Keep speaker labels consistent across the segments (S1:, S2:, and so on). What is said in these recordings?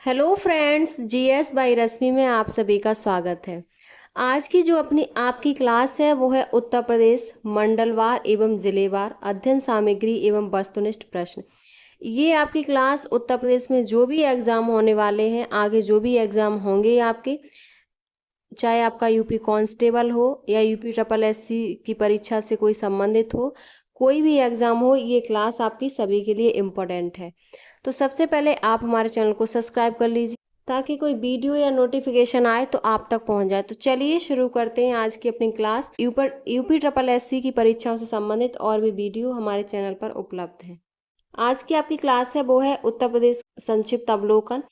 S1: Hello friends, GS by रश्मि में आप सभी का स्वागत है। आज की जो अपनी आपकी क्लास है वो है उत्तर प्रदेश मंडलवार एवं जिलेवार अध्ययन सामग्री एवं वस्तुनिष्ठ प्रश्न। ये आपकी क्लास उत्तर प्रदेश में जो भी एग्ज़ाम होने वाले हैं, आगे जो भी एग्ज़ाम होंगे आपके, चाहे आपका यूपी कांस्टेबल हो या यूपी ट्रिपल एससी की परीक्षा से कोई संबंधित हो, कोई भी एग्ज़ाम हो, ये क्लास आपकी सभी के लिए इम्पोर्टेंट है। तो सबसे पहले आप हमारे चैनल को सब्सक्राइब कर लीजिए ताकि कोई वीडियो या नोटिफिकेशन आए तो आप तक पहुंच जाए। तो चलिए शुरू करते हैं आज की अपनी क्लास। यूपी ट्रिपल एससी की परीक्षाओं से संबंधित और भी वीडियो हमारे चैनल पर उपलब्ध है। आज की आपकी क्लास है वो है उत्तर प्रदेश संक्षिप्त अवलोकन,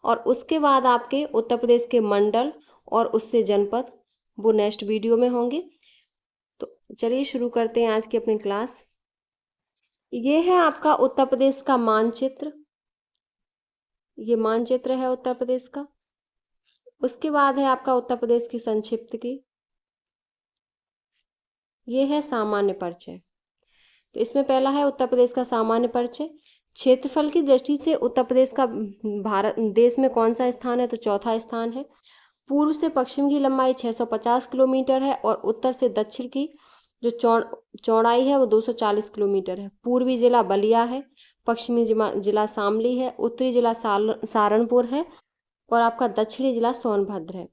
S1: और उसके बाद आपके उत्तर प्रदेश के मंडल और उससे जनपद वो नेक्स्ट वीडियो में होंगे। तो चलिए शुरू करते हैं आज की अपनी क्लास। ये है आपका उत्तर प्रदेश का मानचित्र, ये मानचित्र है उत्तर प्रदेश का। उसके बाद है आपका उत्तर प्रदेश की संक्षिप्त की, ये है सामान्य परिचय। तो इसमें पहला है उत्तर प्रदेश का सामान्य परिचय। क्षेत्रफल की दृष्टि से उत्तर प्रदेश का भारत देश में कौन सा स्थान है, तो चौथा स्थान है। पूर्व से पश्चिम की लंबाई 650 किलोमीटर है और उत्तर से दक्षिण की जो चौड़ाई है वो 240 किलोमीटर है। पूर्वी जिला बलिया है, पश्चिमी जिला शामली है, उत्तरी जिला सहारनपुर है और आपका दक्षिणी जिला सोनभद्र है।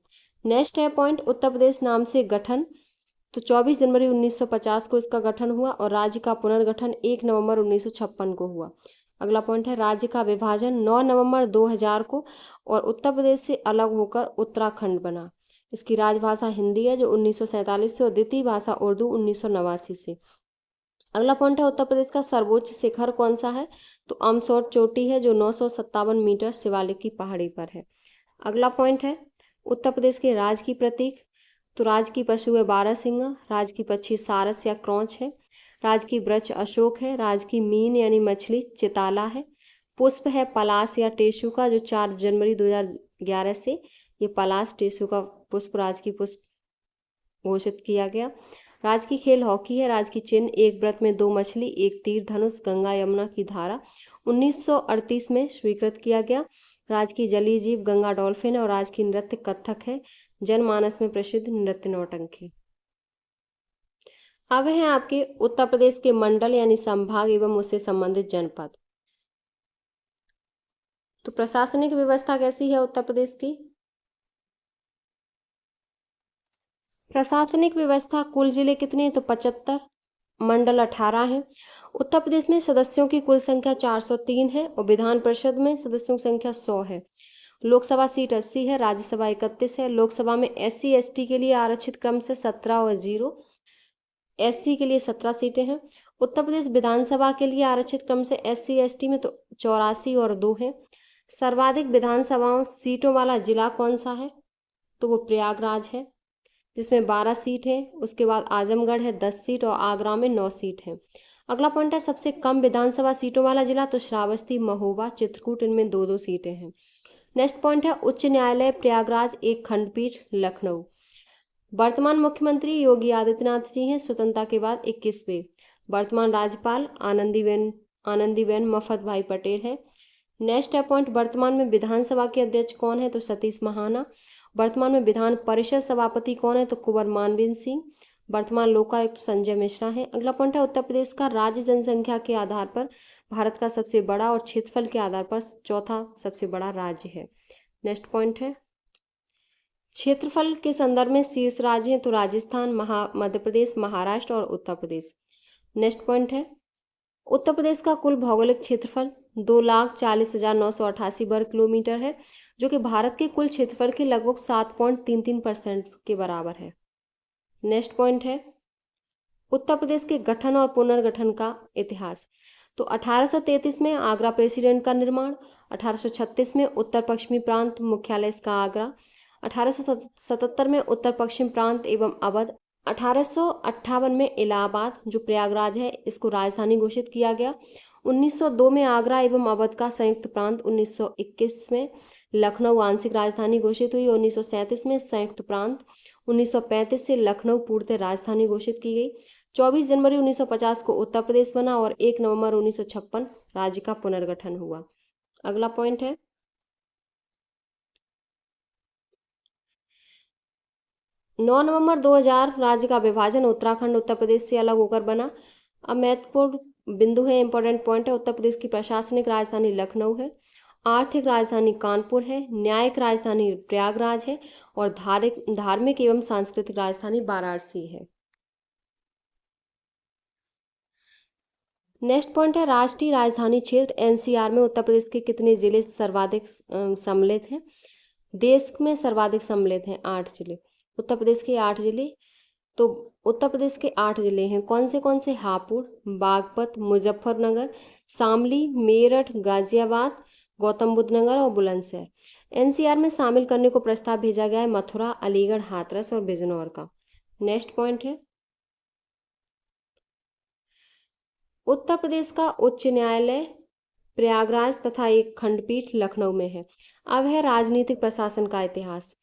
S1: नेक्स्ट है पॉइंट, उत्तर प्रदेश नाम से गठन। तो 24 जनवरी 1950 को इसका गठन हुआ और राज्य का पुनर्गठन 1 नवंबर 1956 को हुआ। अगला पॉइंट है राज्य का विभाजन 9 नवंबर 2000 को और उत्तर प्रदेश से अलग होकर उत्तराखंड बना। इसकी राजभाषा हिंदी है जो 1947 से, और द्वितीय भाषा उर्दू 1989 से। अगला पॉइंट है उत्तर प्रदेश का सर्वोच्च शिखर कौन सा है, तो अमसौर चोटी है जो 957 मीटर शिवालिक की पहाड़ी पर है। अगला पॉइंट है उत्तर प्रदेश के राज की प्रतीक। तो राज की पशु है बारहसिंगा, राज की पक्षी सारस या क्रौंच है, राज की वृक्ष अशोक है, राज की मीन यानी मछली चिताला है, पुष्प है पलाश या टेसु का जो 4 जनवरी 2011 से ये पलाश टेसु का पुष्प राज की पुष्प घोषित किया गया। राज की खेल हॉकी है, राज की चिन्ह एक व्रत में 2 मछली, एक तीर धनुष, गंगा यमुना की धारा 1938 में स्वीकृत किया गया। राज की जलीय जीव गंगा डॉल्फिन है और राज की नृत्य कथक है, जनमानस में प्रसिद्ध नृत्य नौटंकी। अब है आपके उत्तर प्रदेश के मंडल यानी संभाग एवं उससे संबंधित जनपद। तो प्रशासनिक व्यवस्था कैसी है उत्तर प्रदेश की? प्रशासनिक व्यवस्था कुल जिले कितने हैं, तो 75, मंडल 18 हैं। उत्तर प्रदेश में सदस्यों की कुल संख्या 403 है और विधान परिषद में सदस्यों की संख्या 100 है। लोकसभा सीट 80 है, राज्यसभा 31 है। लोकसभा में SC ST के लिए आरक्षित क्रम से 17 और 0, SC के लिए 17 सीटें हैं। उत्तर प्रदेश विधानसभा के लिए आरक्षित क्रम से SC ST में तो 84 और 2 है। सर्वाधिक विधानसभाओं सीटों वाला जिला कौन सा है, तो वो प्रयागराज है जिसमें 12 सीट है। उसके बाद आजमगढ़ है 10 सीट और आगरा में 9 सीट है। अगला पॉइंट है सबसे कम विधानसभा सीटों वाला जिला, तो श्रावस्ती, महोबा, चित्रकूट, इनमें 2-2 सीटें हैं। नेक्स्ट पॉइंट है उच्च न्यायालय प्रयागराज एक खंडपीठ लखनऊ। वर्तमान मुख्यमंत्री योगी आदित्यनाथ जी हैं, स्वतंत्रता के बाद 21वें। वर्तमान राज्यपाल आनंदीबेन मफत भाई पटेल है। नेक्स्ट है पॉइंट, वर्तमान में विधानसभा के अध्यक्ष कौन है, तो सतीश महाना। वर्तमान में विधान परिषद सभापति कौन है, तो कुंवर मानवेंद्र सिंह। वर्तमान लोकायुक्त संजय मिश्रा है। अगला पॉइंट है उत्तर प्रदेश का राज्य जनसंख्या के आधार पर भारत का सबसे बड़ा और क्षेत्रफल के आधार पर चौथा सबसे बड़ा राज्य है। नेक्स्ट पॉइंट है क्षेत्रफल के संदर्भ में शीर्ष राज्य हैं, तो राजस्थान, मध्य प्रदेश, महाराष्ट्र और उत्तर प्रदेश। नेक्स्ट पॉइंट है उत्तर प्रदेश का कुल भौगोलिक क्षेत्रफल 2,40,988 वर्ग किलोमीटर है, जो कि भारत के कुल क्षेत्रफल के लगभग 7.33% के बराबर है। नेक्स्ट पॉइंट है उत्तर प्रदेश के गठन और पुनर्गठन का इतिहास। तो 1833 में आगरा प्रेसिडेंट का निर्माण, 1836 में उत्तर पश्चिमी प्रांत मुख्यालय इसका आगरा, 1877 में उत्तर पश्चिम प्रांत एवं अवध, 1858 में इलाहाबाद जो प्रयागराज है इसको राजधानी घोषित किया गया, 1902 में आगरा एवं अवध का संयुक्त प्रांत, 1921 में लखनऊ आंशिक राजधानी घोषित हुई, 1937 में संयुक्त प्रांत, 1935 से लखनऊ पूर्णतः राजधानी घोषित की गई, 24 जनवरी 1950 को उत्तर प्रदेश बना और 1 नवंबर 1956 राज्य का पुनर्गठन हुआ। अगला पॉइंट है 9 नवंबर 2000 राज्य का विभाजन, उत्तराखंड उत्तर प्रदेश से अलग होकर बना। अब महत्वपूर्ण बिंदु है, इंपॉर्टेंट पॉइंट है, उत्तर प्रदेश की प्रशासनिक राजधानी लखनऊ है, आर्थिक राजधानी कानपुर है, न्यायिक राजधानी प्रयागराज है और धार्मिक एवं सांस्कृतिक राजधानी वाराणसी है। नेक्स्ट पॉइंट है, राष्ट्रीय राजधानी क्षेत्र एनसीआर में उत्तर प्रदेश के कितने जिले सर्वाधिक सम्मिलित हैं? देश में सर्वाधिक सम्मिलित हैं 8 जिले, उत्तर प्रदेश के 8 जिले। तो उत्तर प्रदेश के 8 जिले हैं, कौन से? हापुड़, बागपत, मुजफ्फरनगर, शामली, मेरठ, गाजियाबाद, गौतम बुद्ध नगर और बुलंदशहर। एनसीआर में शामिल करने को प्रस्ताव भेजा गया है मथुरा, अलीगढ़, हाथरस और बिजनौर का। नेक्स्ट पॉइंट है, उत्तर प्रदेश का उच्च न्यायालय प्रयागराज तथा एक खंडपीठ लखनऊ में है। अब है राजनीतिक प्रशासन का इतिहास।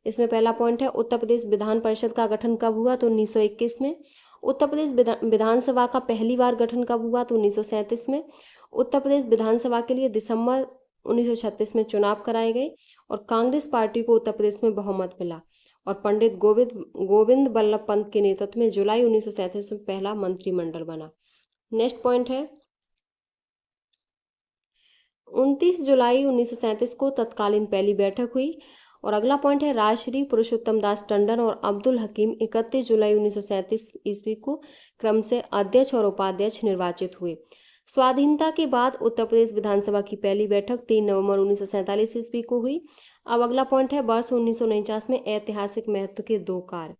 S1: इसमें पहला पॉइंट है, उत्तर प्रदेश विधान परिषद का गठन कब हुआ? तो 1921 में। उत्तर प्रदेश विधानसभा का पहली बार गठन कब हुआ? तो 1937 में। उत्तर प्रदेश विधानसभा के लिए दिसंबर 1936 में चुनाव कराए गए और कांग्रेस पार्टी को उत्तर प्रदेश में बहुमत मिला और पंडित गोविंद बल्लभ पंत के नेतृत्व में जुलाई 1937 में पहला मंत्रिमंडल बना। नेक्स्ट पॉइंट है, 29 जुलाई 1937 को तत्कालीन पहली बैठक हुई। और अगला पॉइंट है, राजश्री पुरुषोत्तम दास टंडन और अब्दुल हकीम 31 जुलाई 1937 ईस्वी को क्रम से अध्यक्ष और उपाध्यक्ष निर्वाचित हुए। स्वाधीनता के बाद उत्तर प्रदेश विधानसभा की पहली बैठक 3 नवंबर 1947 ईस्वी को हुई। अब अगला पॉइंट है, वर्ष 1949 में ऐतिहासिक महत्व के 2 कार्य।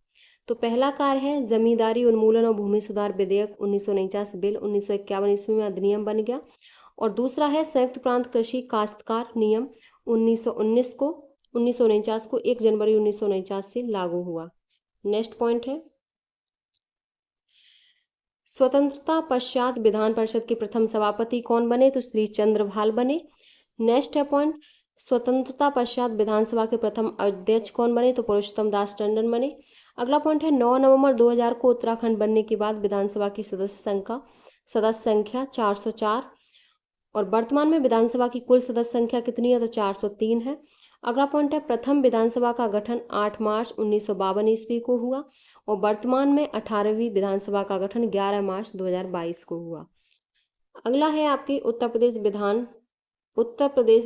S1: तो पहला कार्य है, जमींदारी उन्मूलन और भूमि सुधार विधेयक 1949 बिल 1951 ईस्वी में अधिनियम बन गया। और दूसरा है, संयुक्त प्रांत कृषि काश्तकार नियम 1949 को 1 जनवरी 1949 से लागू हुआ। नेक्स्ट पॉइंट है, स्वतंत्रता पश्चात विधान परिषद के प्रथम सभापति कौन बने? तो श्री चंद्रभाल बने। नेक्स्ट है पॉइंट, स्वतंत्रता पश्चात विधानसभा के प्रथम अध्यक्ष कौन बने? तो पुरुषोत्तम दास टंडन बने। अगला पॉइंट है, 9 नवंबर 2000 को उत्तराखंड बनने के बाद विधानसभा की सदस्य संख्या 404 और वर्तमान में विधानसभा की कुल सदस्य संख्या कितनी है? तो 403 है। अगला पॉइंट है, प्रथम विधानसभा का गठन 8 मार्च 1952 ईस्वी को हुआ और वर्तमान में 18वीं विधानसभा का गठन 11 मार्च 2022 को हुआ। अगला है आपकी उत्तर प्रदेश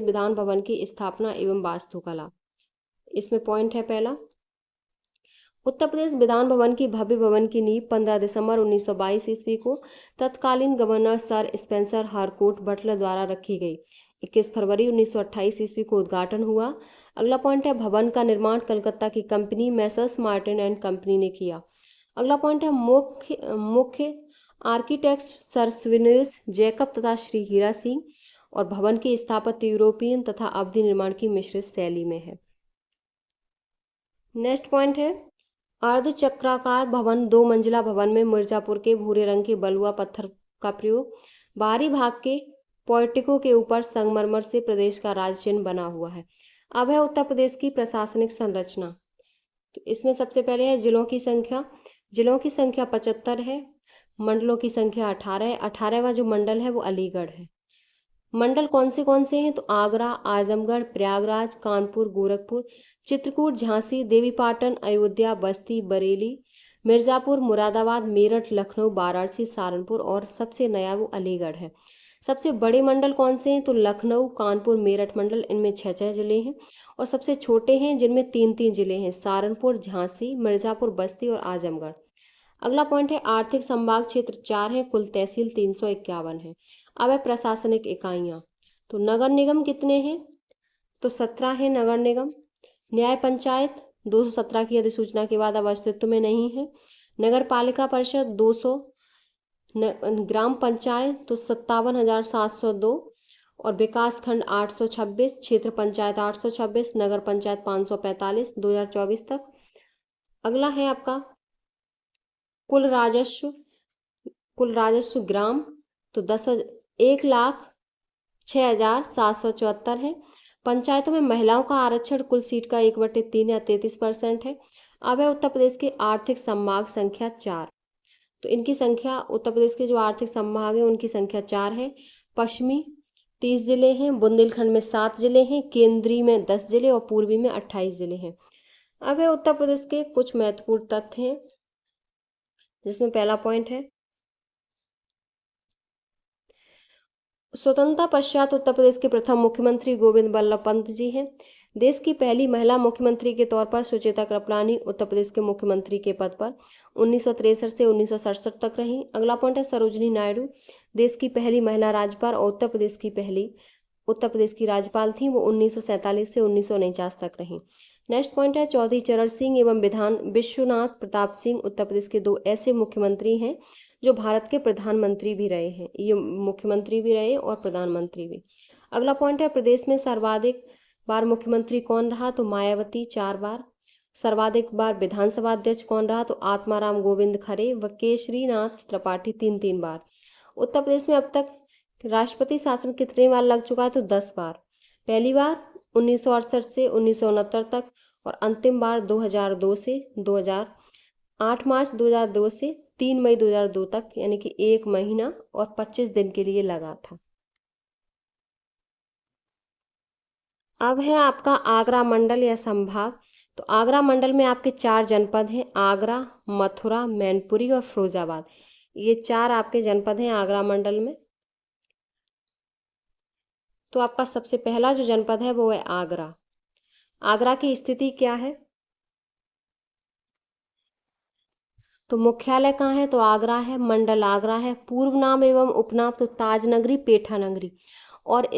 S1: विधान भवन की स्थापना एवं वास्तुकला। इसमें पॉइंट है, पहला, उत्तर प्रदेश विधान भवन की भव्य भवन की नींव 15 दिसंबर 1922 ईस्वी को तत्कालीन governor Sir Spencer Harcourt Butler द्वारा रखी गई। 21 फरवरी 1928 ईस्वी को उद्घाटन हुआ। अगला पॉइंट है, भवन का निर्माण कलकत्ता की company Messrs Martin and company ने किया। अगला पॉइंट है, मुख्य आर्किटेक्ट्स सर स्विनेस जैकब तथा श्री हीरा सिंह और भवन की स्थापत्य यूरोपियन तथा अवधि निर्माण की मिश्रित शैली में है। नेक्स्ट पॉइंट है, अर्धचक्राकार भवन 2 मंजिला भवन में मिर्जापुर के भूरे रंग के बलुआ पत्थर का प्रयोग, बाहरी भाग के पोर्टिको के ऊपर संगमरमर से प्रदेश का राज्य चिन्ह बना हुआ है। अब है उत्तर प्रदेश की प्रशासनिक संरचना। तो इसमें सबसे पहले है जिलों की संख्या 75 है, मंडलों की संख्या 18 है। 18वां जो मंडल है वो अलीगढ़ है। मंडल कौन से हैं? तो आगरा, आजमगढ़, प्रयागराज, कानपुर, गोरखपुर, चित्रकूट, झांसी, देवीपाटन, अयोध्या, बस्ती, बरेली, मिर्जापुर, मुरादाबाद, मेरठ, लखनऊ, वाराणसी, सहारनपुर और सबसे नया वो अलीगढ़ है। सबसे बड़े मंडल कौन से हैं? तो लखनऊ, कानपुर, मेरठ मंडल, इनमें 6 जिले हैं और सबसे छोटे हैं जिनमें 3 जिले हैं, सहारनपुर, झांसी, मिर्जापुर, बस्ती और आजमगढ़। अगला पॉइंट है, आर्थिक संभाग क्षेत्र 4 है, कुल तहसील 351 है। अब है प्रशासनिक इकाइयाँ। तो नगर निगम कितने हैं? तो 17 है नगर निगम। न्याय पंचायत 217 की अधिसूचना के बाद अब अस्तित्व में नहीं है। नगर पालिका परिषद 200, ग्राम पंचायत तो 57,702 और विकास खंड 826, क्षेत्र पंचायत 826, नगर पंचायत 545 2024 तक। अगला है आपका कुल राजस्व ग्राम तो 1,06,774 है। पंचायतों में महिलाओं का आरक्षण कुल सीट का 1/3 या 33% है। अब है उत्तर प्रदेश के आर्थिक संभाग संख्या 4। तो इनकी संख्या, उत्तर प्रदेश के जो आर्थिक संभाग है उनकी संख्या 4 है। पश्चिमी 30 जिले हैं, बुंदेलखंड में 7 जिले हैं, केंद्रीय में 10 जिले और पूर्वी में 28 जिले हैं। अब है उत्तर प्रदेश के कुछ महत्वपूर्ण तथ्य हैं, जिसमें पहला पॉइंट है स्वतंत्रता पश्चात उत्तर प्रदेश के प्रथम मुख्यमंत्री गोविंद बल्लभ पंत जी हैं। देश की पहली महिला मुख्यमंत्री के तौर पर सुचेता कृपलानी उत्तर प्रदेश के मुख्यमंत्री के पद पर 1963 से 1967 तक रहीं। अगला पॉइंट है सरोजिनी नायडू देश की पहली महिला राज्यपाल और उत्तर प्रदेश की राज्यपाल थी। वो 1947 से 1949 तक रहीं। नेक्स्ट पॉइंट है चौधरी चरण सिंह एवं विधान विश्वनाथ प्रताप सिंह उत्तर प्रदेश के दो ऐसे मुख्यमंत्री हैं जो भारत के प्रधानमंत्री भी रहे हैं। ये मुख्यमंत्री भी रहे और प्रधानमंत्री भी। अगला पॉइंट है प्रदेश में सर्वाधिक बार मुख्यमंत्री कौन रहा, तो मायावती 4 बार। सर्वाधिक बार विधानसभा अध्यक्ष कौन रहा, तो आत्माराम गोविंद खरे व केशरीनाथ त्रिपाठी 3 बार। उत्तर प्रदेश में अब तक राष्ट्रपति शासन कितनी बार लग चुका है, तो 10 बार। पहली बार 1968 से 1969 तक और अंतिम बार 2002 से 8 मार्च 2002 से 3 मई 2002 तक, यानी कि 1 महीना और 25 दिन के लिए लगा था। अब है आपका आगरा मंडल या संभाग। तो आगरा मंडल में आपके 4 जनपद हैं, आगरा, मथुरा, मैनपुरी और फिरोजाबाद। ये 4 आपके जनपद हैं आगरा मंडल में। तो आपका सबसे पहला जो जनपद है वो है आगरा। आगरा की स्थिति क्या है, तो मुख्यालय कहाँ है, तो आगरा है। मंडल आगरा है। पूर्व नाम एवं उपनाम तो ताज नगरी, पेठा नगरी। और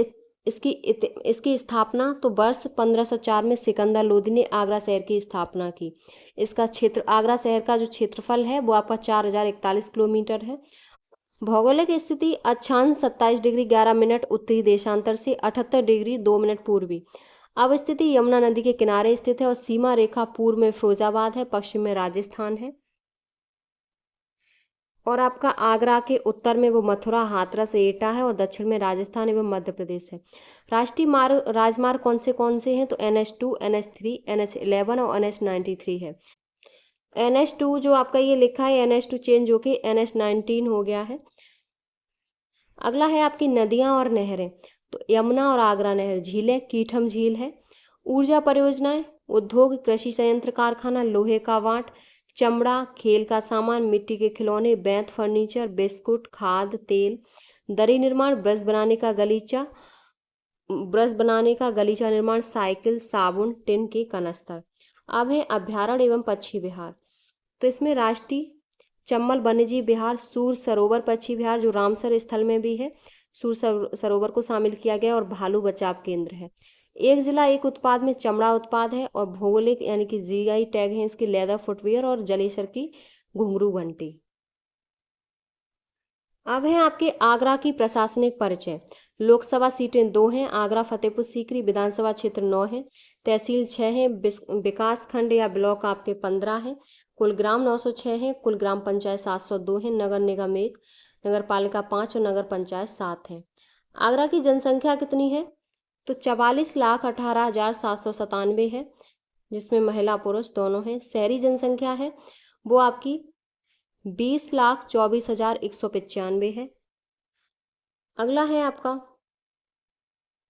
S1: इसकी स्थापना तो वर्ष 1504 में सिकंदर लोदी ने आगरा शहर की स्थापना की। इसका क्षेत्र, आगरा शहर का जो क्षेत्रफल है वो आपका 4041 किलोमीटर है। भौगोलिक स्थिति अक्षांश 27 डिग्री 11 मिनट उत्तरी देशांतर से 78 डिग्री 2 मिनट पूर्वी। अब स्थिति यमुना नदी के किनारे स्थित है और सीमा रेखा पूर्व में फिरोजाबाद है, पश्चिम में राजस्थान है। और आपका आगरा के उत्तर में वो मथुरा, हाथरस, एटा है और दक्षिण में राजस्थान एवं मध्य प्रदेश है। राष्ट्रीय राजमार्ग कौन से हैं, तो NH2, NH3, NH11 और NH93 है। NH2 जो आपका ये लिखा है NH2 चेंज होके NH19 हो गया है। अगला है आपकी नदियां और नहरें। तो यमुना और आगरा नहर, झीलें, कीठम झील है। ऊर्जा परियोजनाएं, उद्योग, कृषि संयंत्र, कारखाना, लोहे का वाट, चमड़ा, खेल का सामान, मिट्टी के खिलौने, बेंत फर्नीचर, बिस्कुट, खाद तेल, दरी निर्माण, ब्रश बनाने का गलीचा निर्माण, साइकिल, साबुन, टिन के कनस्तर। अब है अभ्यारण्य एवं पक्षी विहार। तो इसमें राष्ट्रीय चंबल वन्यजीव विहार, सूर सरोवर पक्षी विहार जो रामसर स्थल में भी है, सूर सरोवर को शामिल किया गया और भालू बचाव केंद्र है। एक जिला एक उत्पाद में चमड़ा उत्पाद है और भौगोलिक यानी कि GI टैग है इसकी लेदर फुटवियर और जलेसर की घुंघरू घंटी। अब है आपके आगरा की प्रशासनिक परिचय। लोकसभा सीटें 2 हैं, आगरा फतेहपुर सीकरी। विधानसभा क्षेत्र 9 है, तहसील 6 है, विकास खंड या ब्लॉक आपके 15 हैं। कुल ग्राम 906 हैं, कुल ग्राम पंचायत 702 हैं, नगर निगम 1, नगर पालिका 5 और नगर पंचायत 7 हैं। आगरा की जनसंख्या कितनी है, तो 44,18,797 है, जिसमें महिला पुरुष दोनों हैं। शहरी जनसंख्या है वो आपकी 20,24,195 है। अगला है आपका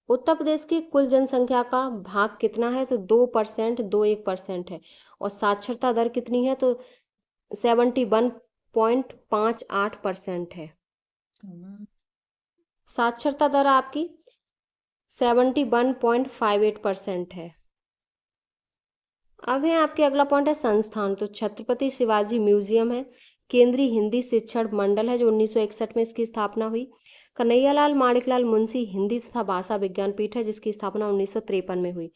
S1: उत्तर प्रदेश की कुल जनसंख्या का भाग कितना है, तो 2%, 21% है। और साक्षरता दर कितनी है, तो 71.58% है। साक्षरता दर आपकी 71.58% है। अब है आपके अगला पॉइंट है संस्थान। तो छत्रपति शिवाजी म्यूजियम है, केंद्रीय हिंदी शिक्षण मंडल है जो 1961 में इसकी स्थापना हुई। कन्हैयालाल माणिकलाल मुंशी हिंदी तथा भाषा विज्ञान पीठ है जिसकी स्थापना 1953 में हुई।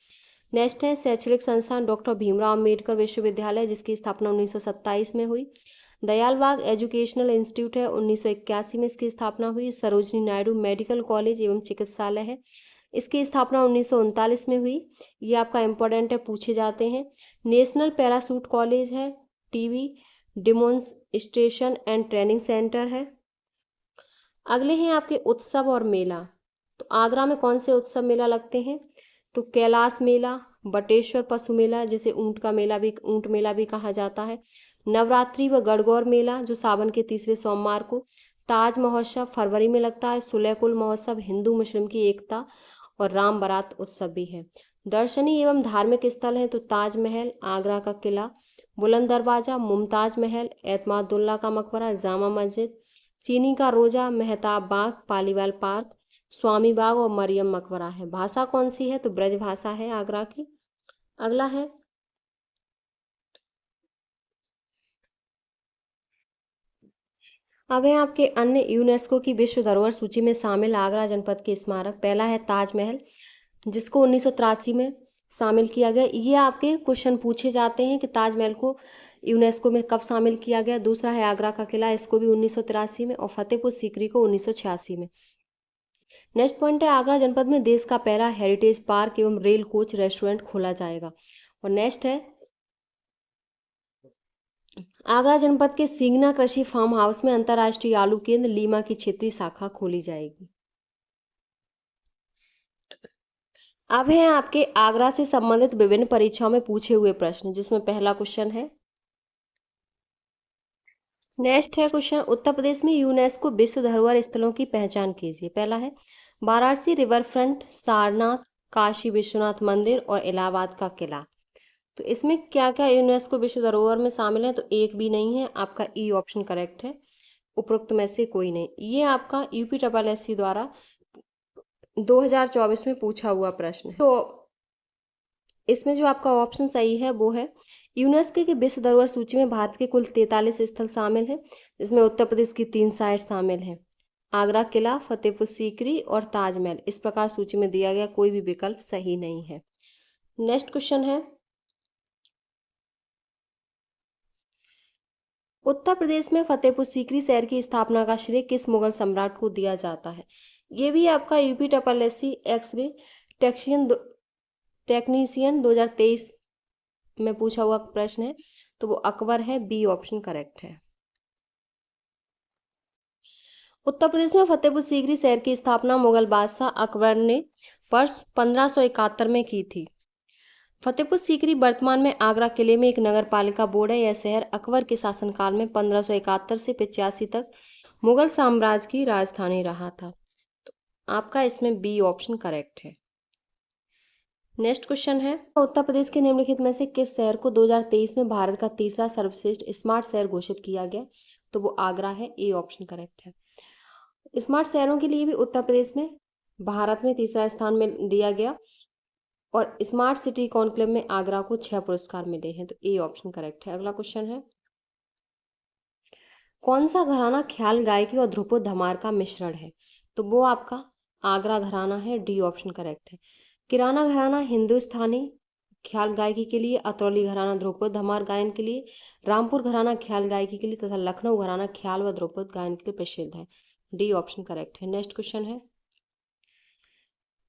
S1: नेक्स्ट है शैक्षणिक संस्थान डॉक्टर भीमराव अम्बेडकर विश्वविद्यालय जिसकी स्थापना 1927 में हुई। दयाल बाग एजुकेशनल इंस्टीट्यूट है, 1981 में इसकी स्थापना हुई। सरोजनी नायडू मेडिकल कॉलेज एवं चिकित्सालय है, इसकी स्थापना 1939 में हुई। ये आपका इम्पोर्टेंट है, पूछे जाते हैं। नेशनल पैराशूट कॉलेज है, TV demonstration and training centre है। अगले हैं आपके उत्सव और मेला। तो आगरा में कौन से उत्सव मेला लगते हैं, तो कैलाश मेला, बटेश्वर पशु मेला जिसे ऊंट मेला भी कहा जाता है, नवरात्रि व गणगौर मेला जो सावन के तीसरे सोमवार को, ताज महोत्सव फरवरी में लगता है, सुलेकुल महोत्सव हिंदू मुस्लिम की एकता और राम बारात उत्सव भी है। दर्शनीय एवं धार्मिक स्थल हैं तो ताजमहल, आगरा का किला, बुलंद दरवाजा, मुमताज महल, एतमादुल्ला का मकबरा, जामा मस्जिद, चीनी का रोजा, मेहताब बाग, पालीवाल पार्क, स्वामी बाग और मरियम मकबरा है। भाषा कौन सी है तो ब्रज भाषा है आगरा की। अगला है, अब है आपके अन्य यूनेस्को की विश्व धरोहर सूची में शामिल आगरा जनपद के स्मारक। पहला है ताजमहल, जिसको 1983 में शामिल किया गया। ये आपके क्वेश्चन पूछे जाते हैं कि ताजमहल को यूनेस्को में कब शामिल किया गया। दूसरा है आगरा का किला, इसको भी 1983 में, और फतेहपुर सीकरी को 1986 में। नेक्स्ट पॉइंट है, आगरा जनपद में देश का पहला हेरिटेज पार्क एवं रेल कोच रेस्टोरेंट खोला जाएगा। और नेक्स्ट है, आगरा जनपद के सींगना कृषि फार्म हाउस में अंतर्राष्ट्रीय आलू केंद्र लीमा की क्षेत्रीय शाखा खोली जाएगी। अब है आपके आगरा से संबंधित विभिन्न परीक्षाओं में पूछे हुए प्रश्न, जिसमें पहला क्वेश्चन है, नेक्स्ट है क्वेश्चन, उत्तर प्रदेश में यूनेस्को विश्व धरोहर स्थलों की पहचान कीजिए। पहला है वाराणसी रिवर फ्रंट, सारनाथ, काशी विश्वनाथ मंदिर और इलाहाबाद का किला। तो इसमें क्या क्या यूनेस्को विश्व धरोहर में शामिल है तो एक भी नहीं है, आपका ई ऑप्शन करेक्ट है, उपरोक्त में से कोई नहीं। ये आपका यूपी द्वारा 2024 में पूछा हुआ प्रश्न है। तो इसमें जो आपका ऑप्शन सही है वो है, यूनेस्को की विश्व धरोहर सूची में भारत के कुल 43 स्थल शामिल हैं, जिसमें उत्तर प्रदेश की 3 साइट शामिल हैं, आगरा किला, फतेहपुर सीकरी और ताजमहल। इस प्रकार सूची में दिया गया कोई भी विकल्प सही नहीं है। नेक्स्ट क्वेश्चन है, उत्तर प्रदेश में फतेहपुर सीकरी शहर की स्थापना का श्रेय किस मुगल सम्राट को दिया जाता है। ये भी आपका यूपी एक्सरे टेक्शियन टेक्नीशियन 2023 में पूछा हुआ प्रश्न है, तो वो अकबर है, बी ऑप्शन करेक्ट है। उत्तर प्रदेश में फतेहपुर सीकरी शहर की स्थापना मुगल बादशाह अकबर ने वर्ष 1571 में की थी। फतेहपुर सीकरी वर्तमान में आगरा किले में एक नगर पालिका बोर्ड है। यह शहर अकबर के शासनकाल में 1571 से 85 तक मुगल साम्राज्य की राजधानी रहा था। तो आपका इसमें बी ऑप्शन करेक्ट है। नेक्स्ट क्वेश्चन है, उत्तर प्रदेश के निम्नलिखित में से किस शहर को 2023 में भारत का तीसरा सर्वश्रेष्ठ स्मार्ट शहर घोषित किया गया, तो वो आगरा है, ए ऑप्शन करेक्ट है। स्मार्ट शहरों के लिए भी उत्तर प्रदेश में भारत में तीसरा स्थान में दिया गया, और स्मार्ट सिटी कॉन्क्लेव में आगरा को 6 पुरस्कार मिले हैं, तो ए ऑप्शन करेक्ट है। अगला क्वेश्चन है, कौन सा घराना ख्याल गायकी और ध्रुपद धमार का मिश्रण है, तो वो आपका आगरा घराना है, डी ऑप्शन करेक्ट है। किराना घराना हिंदुस्तानी ख्याल गायकी के लिए, अतरौली घराना ध्रुपद धमार गायन के लिए, रामपुर घराना ख्याल गायकी के लिए तथा लखनऊ घराना ख्याल व ध्रुपद गायन के लिए प्रसिद्ध है, डी ऑप्शन करेक्ट है। नेक्स्ट क्वेश्चन है,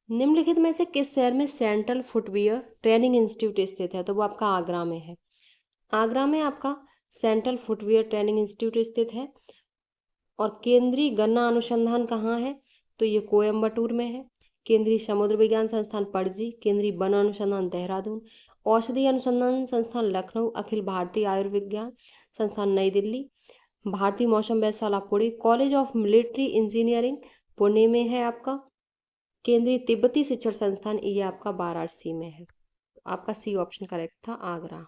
S1: निम्नलिखित में से किस शहर में सेंट्रल फुटवियर ट्रेनिंग इंस्टीट्यूट स्थित है, तो वो आपका आगरा में है। आगरा में आपका सेंट्रल फुटवियर ट्रेनिंग इंस्टीट्यूट स्थित है। और केंद्रीय गन्ना अनुसंधान कहाँ है, तो ये कोयम्बटूर में है। केंद्रीय समुद्र विज्ञान संस्थान पणजी, केंद्रीय वन अनुसंधान देहरादून, औषधि अनुसंधान संस्थान लखनऊ, अखिल भारतीय आयुर्विज्ञान संस्थान नई दिल्ली, भारतीय मौसम वेधशाला Pune, college of military engineering Pune में है आपका, केंद्रीय तिब्बती शिक्षण संस्थान ये आपका वाराणसी में है। तो आपका सी ऑप्शन करेक्ट था, आगरा।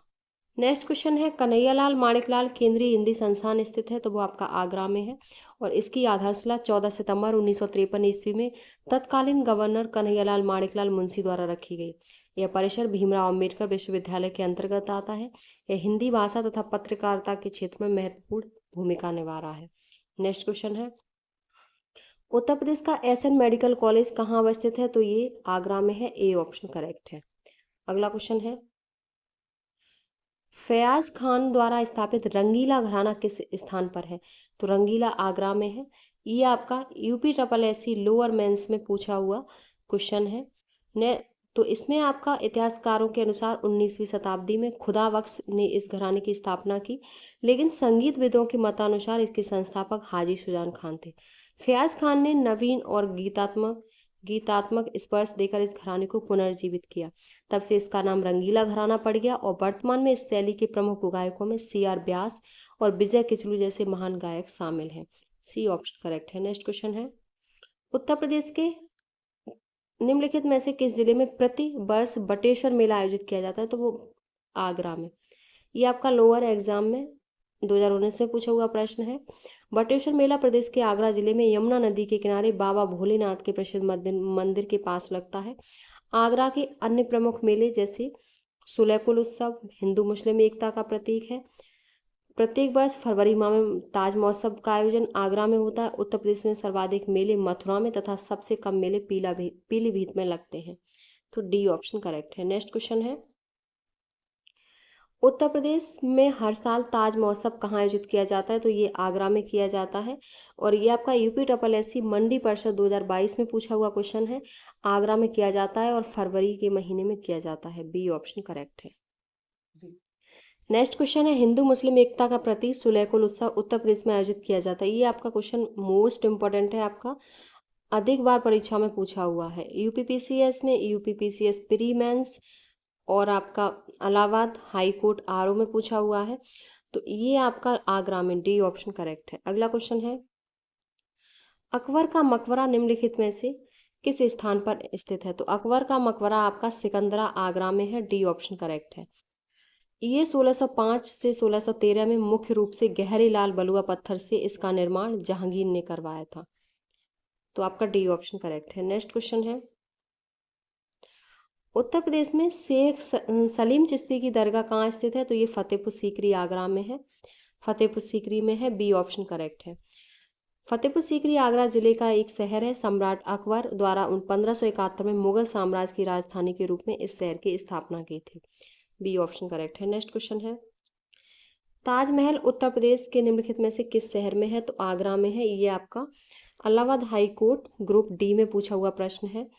S1: नेक्स्ट क्वेश्चन है, कन्हैयालाल माणिकलाल केंद्रीय हिंदी संस्थान स्थित है, तो वो आपका आगरा में है, और इसकी आधारशिला 14 सितंबर 1953 ईस्वी में तत्कालीन गवर्नर कन्हैयालाल माणिकलाल मुंशी द्वारा रखी गई। यह परिसर भीमराव अंबेडकर विश्वविद्यालय के अंतर्गत आता है। यह हिंदी भाषा तथा पत्रकारिता के क्षेत्र में महत्वपूर्ण भूमिका निभा रहा है। नेक्स्ट क्वेश्चन है, उत्तर प्रदेश का एसएन मेडिकल कॉलेज कहाँ अवस्थित है, तो ये आगरा में है, ए ऑप्शन करेक्ट है। अगला क्वेश्चन है, फयाज खान द्वारा स्थापित रंगीला घराना किस स्थान पर है, तो रंगीला आगरा में है। ये आपका यूपी लोअर मेंस में पूछा हुआ क्वेश्चन है। ने तो इसमें आपका इतिहासकारों के अनुसार 19वीं शताब्दी में खुदा बख्श ने इस घराने की स्थापना की, लेकिन संगीतविदों के मतानुसार इसके संस्थापक हाजी सुजान खान थे। फयाज खान ने नवीन और गीतात्मक स्पर्श देकर इस घराने को पुनर्जीवित किया। तब से इसका नाम रंगीला घराना पड़ गया, और वर्तमान में इस शैली के प्रमुख गायकों में CR व्यास और विजय किचलू जैसे महान गायक शामिल हैं। सी ऑप्शन करेक्ट है। नेक्स्ट क्वेश्चन है, उत्तर प्रदेश के निम्नलिखित में से किस जिले में प्रति वर्ष बटेश्वर मेला आयोजित किया जाता है? तो वो आगरा में। ये आपका लोअर एग्जाम में 2019 में पूछा हुआ प्रश्न है। बटेश्वर मेला प्रदेश के आगरा जिले में यमुना नदी के किनारे बाबा भोलेनाथ के प्रसिद्ध मंदिर के पास लगता है। आगरा के अन्य प्रमुख मेले जैसे सुलेकुल उत्सव हिंदू मुस्लिम एकता का प्रतीक है। प्रत्येक वर्ष फरवरी माह में ताज महोत्सव का आयोजन आगरा में होता है। उत्तर प्रदेश में सर्वाधिक मेले मथुरा में तथा सबसे कम मेले पीलीभीत में लगते हैं। तो डी ऑप्शन करेक्ट है। नेक्स्ट क्वेश्चन है, उत्तर प्रदेश में हर साल ताज महोत्सव कहाँ आयोजित किया जाता है? तो ये आगरा में किया जाता है। और ये आपका यूपी SSSC मंडी परिषद 2022 में पूछा हुआ क्वेश्चन है। आगरा में किया जाता है और फरवरी के महीने में किया जाता है। बी ऑप्शन करेक्ट है। नेक्स्ट क्वेश्चन है, हिंदू मुस्लिम एकता का प्रतीक सुलेकुल उत्सव उत्तर प्रदेश में आयोजित किया जाता है। ये आपका क्वेश्चन मोस्ट इंपॉर्टेंट है, आपका अधिक बार परीक्षा में पूछा हुआ है। यूपीपीसीएस में, यूपीपीसीएस प्री मेंस और आपका इलाहाबाद हाई कोर्ट आरओ में पूछा हुआ है। तो ये आपका आगरा में, डी ऑप्शन करेक्ट है। अगला क्वेश्चन है, अकबर का मकबरा निम्नलिखित में से किस स्थान पर स्थित है? तो अकबर का मकबरा आपका सिकंदरा आगरा में है। डी ऑप्शन करेक्ट है। ये 1605 से 1613 में मुख्य रूप से गहरे लाल बलुआ पत्थर से इसका निर्माण जहांगीर ने करवाया था। तो आपका डी ऑप्शन करेक्ट है। नेक्स्ट क्वेश्चन है, उत्तर प्रदेश में शेख सलीम चिश्ती की दरगाह कहाँ स्थित है? तो ये फतेहपुर सीकरी आगरा में है। फतेहपुर सीकरी में है। बी ऑप्शन करेक्ट है। फतेहपुर सीकरी आगरा जिले का एक शहर है। सम्राट अकबर द्वारा 1571 में मुगल साम्राज्य की राजधानी के रूप में इस शहर की स्थापना की थी। बी ऑप्शन करेक्ट है। नेक्स्ट क्वेश्चन है, ताजमहल उत्तर प्रदेश के निम्नलिखित में से किस शहर में है? तो आगरा में है। ये आपका Allahabad high court group D में पूछा हुआ प्रश्न है।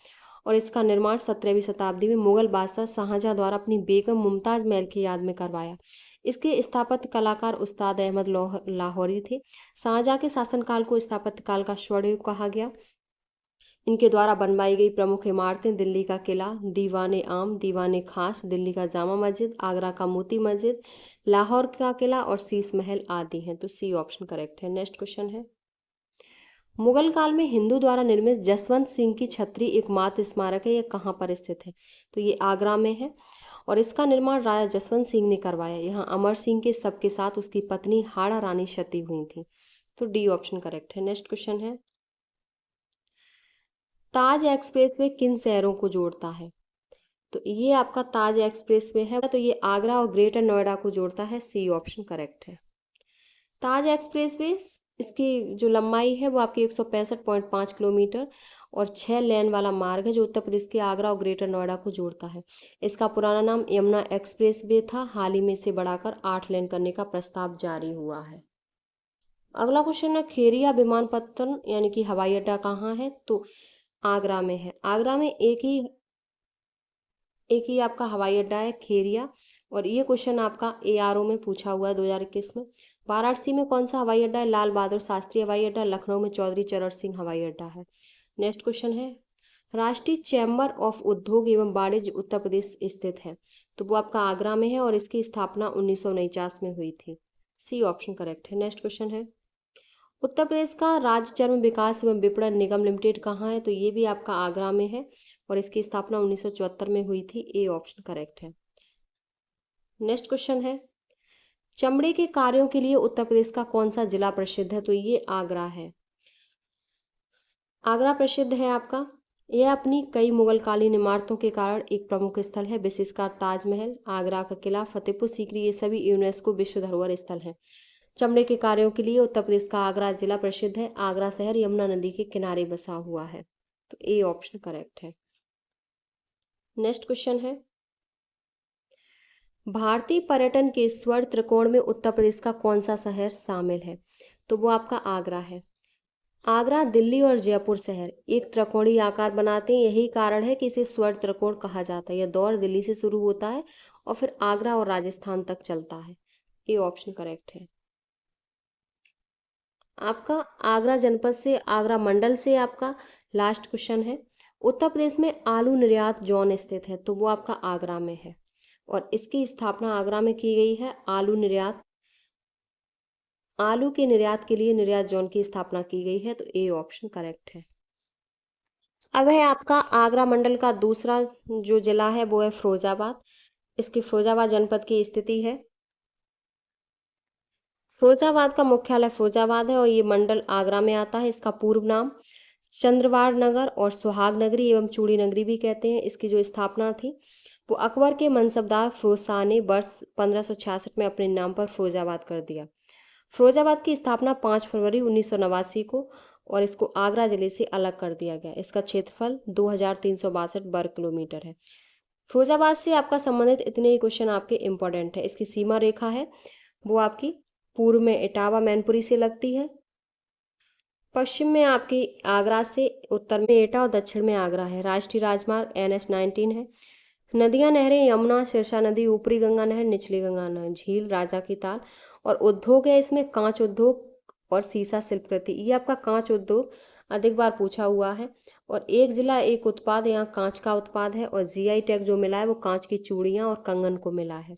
S1: और इसका निर्माण 17वीं शताब्दी में मुगल बादशाह शाहजहां द्वारा अपनी बेगम मुमताज महल की याद में करवाया। इसके स्थापत्य कलाकार उस्ताद अहमद लाहौरी थे। शाहजहां के शासनकाल को स्थापत्य काल का स्वर्णयुग कहा गया। इनके द्वारा बनवाई गई प्रमुख इमारतें दिल्ली का किला, दीवान आम, दीवान खास, दिल्ली का जामा मस्जिद, आगरा का मोती मस्जिद, लाहौर का किला और शीश महल आदि हैं। तो सी ऑप्शन करेक्ट है। नेक्स्ट क्वेश्चन है, मुगल काल में हिंदू द्वारा निर्मित जसवंत सिंह की छतरी एकमात्र स्मारक है। यह कहाँ पर स्थित है? तो ये आगरा में है। और इसका निर्माण राजा जसवंत सिंह ने करवाया। यहाँ अमर सिंह के शव के साथ उसकी पत्नी हाड़ा रानी सती हुई थी। तो डी ऑप्शन करेक्ट है। नेक्स्ट क्वेश्चन है, ताज एक्सप्रेसवे किन शहरों को जोड़ता है? तो ये आपका ताज एक्सप्रेसवे है। तो ये आगरा और ग्रेटर नोएडा को जोड़ता है। सी ऑप्शन करेक्ट है। ताज एक्सप्रेसवे इसकी जो लंबाई है वो आपकी 165.5 किलोमीटर और 6 लेन वाला मार्ग है जो उत्तर प्रदेश के आगरा और ग्रेटर नोएडा को जोड़ता है। इसका पुराना नाम यमुना एक्सप्रेसवे था। हाल ही में इसे बढ़ाकर 8 लेन करने का प्रस्ताव जारी हुआ है। अगला क्वेश्चन है, खेरिया विमानपत्तन यानी कि हवाई अड्डा कहाँ है? तो आगरा में है। आगरा में एक ही आपका हवाई अड्डा है, खेरिया। और ये क्वेश्चन आपका एआरओ में पूछा हुआ है 2021 में। वाराणसी में कौन सा हवाई अड्डा है? लाल बहादुर शास्त्री हवाई अड्डा। लखनऊ में चौधरी चरण सिंह हवाई अड्डा है। नेक्स्ट क्वेश्चन है, राष्ट्रीय चैम्बर ऑफ उद्योग एवं वाणिज्य उत्तर प्रदेश स्थित है। तो वो आपका आगरा में है और इसकी स्थापना 1949 में हुई थी। सी ऑप्शन करेक्ट है। नेक्स्ट क्वेश्चन है, उत्तर प्रदेश का राज्य चर्म विकास एवं विपणन निगम लिमिटेड कहाँ है? तो ये भी आपका आगरा में है और इसकी स्थापना 1974 में हुई थी। ए ऑप्शन करेक्ट है। नेक्स्ट क्वेश्चन है, चमड़े के कार्यों के लिए उत्तर प्रदेश का कौन सा जिला प्रसिद्ध है? तो ये आगरा है। आगरा प्रसिद्ध है आपका। यह अपनी कई मुगलकालीन इमारतों के कारण एक प्रमुख स्थल है। विशेषकर ताजमहल, आगरा का किला, फतेहपुर सीकरी, ये सभी यूनेस्को विश्व धरोहर स्थल हैं। चमड़े के कार्यों के लिए उत्तर प्रदेश का आगरा जिला प्रसिद्ध है। आगरा शहर यमुना नदी के किनारे बसा हुआ है। तो ए ऑप्शन करेक्ट है। नेक्स्ट क्वेश्चन है, भारतीय पर्यटन के स्वर्ण त्रिकोण में उत्तर प्रदेश का कौन सा शहर शामिल है? तो वो आपका आगरा है। आगरा, दिल्ली और जयपुर शहर एक त्रिकोणीय आकार बनाते हैं। यही कारण है कि इसे स्वर्ण त्रिकोण कहा जाता है। यह दौर दिल्ली से शुरू होता है और फिर आगरा और राजस्थान तक चलता है। ए ऑप्शन करेक्ट है। आपका आगरा जनपद से, आगरा मंडल से आपका लास्ट क्वेश्चन है, उत्तर प्रदेश में आलू निर्यात जोन स्थित है। तो वो आपका आगरा में है और इसकी स्थापना आगरा में की गई है। आलू के निर्यात के लिए निर्यात जोन की स्थापना की गई है। तो ए ऑप्शन करेक्ट है। अब है आपका आगरा मंडल का दूसरा जो जिला है वो है फिरोजाबाद। इसकी फिरोजाबाद जनपद की स्थिति है। फिरोजाबाद का मुख्यालय फिरोजाबाद है और ये मंडल आगरा में आता है। इसका पूर्व नाम चंद्रवाड़ नगर और सुहाग नगरी एवं चूड़ी नगरी भी कहते हैं। इसकी जो स्थापना थी वो अकबर के मनसबदार फिरोज शाह ने वर्ष 1566 में अपने नाम पर फिरोजाबाद कर दिया। फिरोजाबाद की स्थापना 5 फरवरी 1989 को और इसको आगरा जिले से अलग कर दिया गया। इसका क्षेत्रफल 2362 वर्ग किलोमीटर है। फिरोजाबाद से आपका संबंधित इतने ही क्वेश्चन आपके इम्पोर्टेंट है। इसकी सीमा रेखा है वो आपकी पूर्व में इटावा मैनपुरी से लगती है, पश्चिम में आपकी आगरा से, उत्तर में एटा और दक्षिण में आगरा है। राष्ट्रीय राजमार्ग NH-19 है। नदियां नहरें यमुना, सिरसा नदी, ऊपरी गंगा नहर, निचली गंगा नहर, झील राजा की ताल और उद्योग है इसमें कांच उद्योग और सीसा शिल्प कृति। ये आपका कांच उद्योग अधिक बार पूछा हुआ है। और एक जिला एक उत्पाद, यहाँ कांच का उत्पाद है और GI टैग जो मिला है वो कांच की चूड़ियां और कंगन को मिला है।